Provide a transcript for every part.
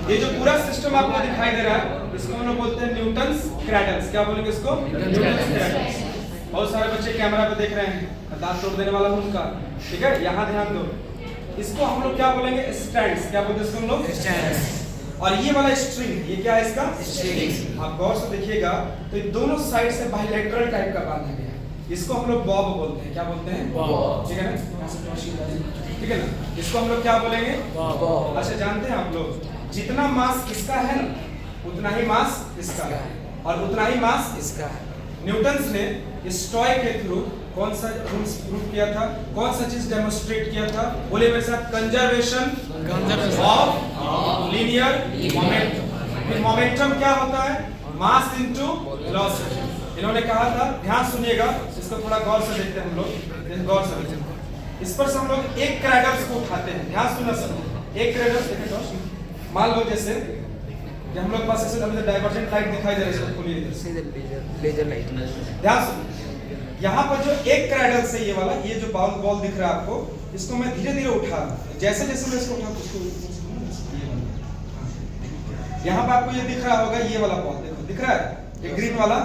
ये जो पूरा सिस्टम आपको दिखाई दे रहा है इसको हम लोग बोलते हैं न्यूटन्स क्रैडल्स। क्या बोलेंगे इसको? न्यूटन्स क्रैडल्स। बहुत सारे बच्चे कैमरा पे देख रहे हैं, दांत तोड़ देने वाला हूं उनका, ठीक है, यहाँ ध्यान दो। इसको हम लोग क्या बोलेंगे? स्टैंड्स। क्या बोलते हैं इसको हम लोग? स्टैंड्स। और ये वाला स्ट्रिंग, ये क्या है इसका? स्ट्रिंग। आप गौर से देखिएगा तो ये दोनों साइड से बाइलेटरल टाइप का बांधा गया है। इसको हम लोग बॉब बोलते हैं। क्या बोलते हैं? बॉब। ठीक है ना? ठीक है ना? इसको हम लोग क्या बोलेंगे? बॉब। अच्छा, जानते हैं आप लोग जितना मास इसका है ना उतना ही मास इसका है और उतना ही मास इसका है। न्यूटन्स ने स्टॉय के थ्रू कौन सा रूल्स प्रूव किया था? कौन सा चीज डेमोंस्ट्रेट किया था? बोले मेरे साथ, conservation of linear momentum. Momentum क्या होता है? Mass into velocity. इन्होंने कहा था, ध्यान सुनिएगा, इसको थोड़ा गौर से देखते हैं हम लोग, गौर से देखते हैं। इस पर से हम लोग एक क्रैडल्स को उठाते हैं। ध्यान सुनना सब, एक क्रैडल्स देखें। मान लो जैसे कि हम लोग पास ऐसे हमें डाइवर्जेंट लाइट दिखाई दे रही है, खुली इधर लेजर लाइट। ध्यान सुनिए, यहाँ पर जो एक क्रैडल से ये वाला, ये जो बॉल दिख रहा है आपको, इसको मैं धीरे धीरे उठा रहा हूं। जैसे जैसे मैं इसको उठा उसको यहाँ पर आपको ये दिख रहा होगा, ये वाला बॉल देखो दिख रहा है, ये ग्रीन वाला।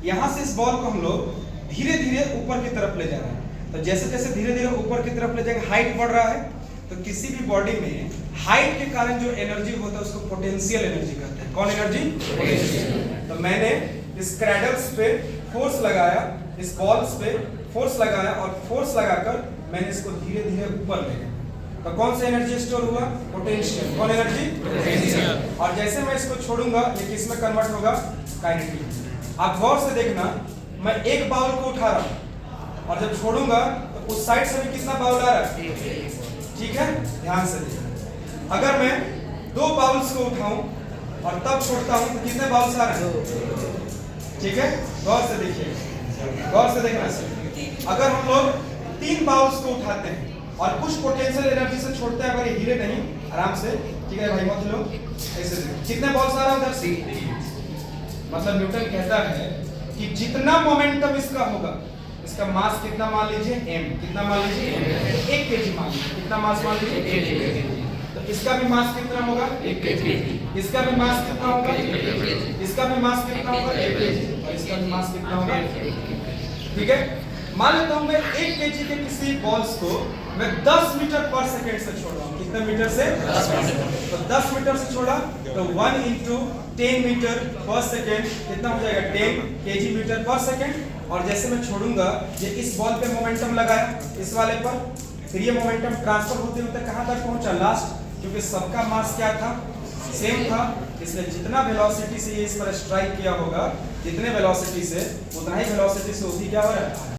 यहाँ से इस बॉल को हम लोग धीरे धीरे ऊपर की तरफ ले जा रहे हैं। तो जैसे जैसे धीरे धीरे ऊपर की तरफ ले जाएंगे, हाइट बढ़ रहा है। तो किसी भी बॉडी में हाइट के कारण जो एनर्जी होता है उसको पोटेंशियल एनर्जी कहते हैं। कौन एनर्जी? पोटेंशियल। तो मैंने इस क्रैडल्स पे फोर्स लगाया, इस बॉल्स पे फोर्स लगाया और फोर्स लगाकर मैंने इसको धीरे धीरे ऊपर ले गया। तो कौन सा एनर्जी स्टोर हुआ? पोटेंशियल। कौन एनर्जी? पोटेंशियल। और जैसे मैं इसको छोड़ूंगा ये किस में कन्वर्ट होगा? काइनेटिक। आप गौर से देखना, मैं एक बाउल को उठा रहा हूं और जब छोड़ूंगा तो उस साइड से भी कितना बाउल आ रहा है? ठीक है, ध्यान से देखना। अगर मैं दो बाउल्स को उठाऊं और तब छोड़ता हूं तो कितने बाउल्स आ रहे हैं? ठीक है, गौर से देखिए, गौर से देखना सर। अगर हम लोग तीन बाउल्स को उठाते हैं और कुछ पोटेंशियल एनर्जी से छोड़ते हैं, अगर ये हिले नहीं आराम से, ठीक है भाई मत लो, ऐसे देखो कितने बाउल्स आ रहा है उधर से। मतलब न्यूटन कहता है कि जितना मोमेंटम इसका होगा, इसका मास कितना मान लीजिए? m। कितना मान लीजिए? 1 kg मान लीजिए। कितना मास मान लीजिए? 1 kg। तो इसका भी मास कितना होगा? 1 kg। इसका भी मास कितना होगा? 1 kg। इसका भी मास कितना होगा? 1 kg। और इसका भी मास कितना होगा? 1 kg। ठीक है, मान लेता हूं मैं 1 kg के किसी बॉल्स को मैं 10 मीटर पर सेकंड से छोड़ रहा हूं। कितने मीटर से? 10 मीटर। तो 10 मीटर से छोड़ा तो 1 × 10 मीटर पर सेकंड कितना हो जाएगा? 10 kg मीटर पर सेकंड। और जैसे मैं छोड़ूंगा, ये इस बॉल पे मोमेंटम लगाया, इस वाले पर, फिर ये मोमेंटम ट्रांसफर होते होते कहां तक पहुंचा? लास्ट। क्योंकि सबका मास क्या था? सेम था, इसलिए जितना वेलोसिटी से ये इस पर स्ट्राइक किया होगा, जितने वेलोसिटी से उतना ही वेलोसिटी से उसकी क्या हो रहा है?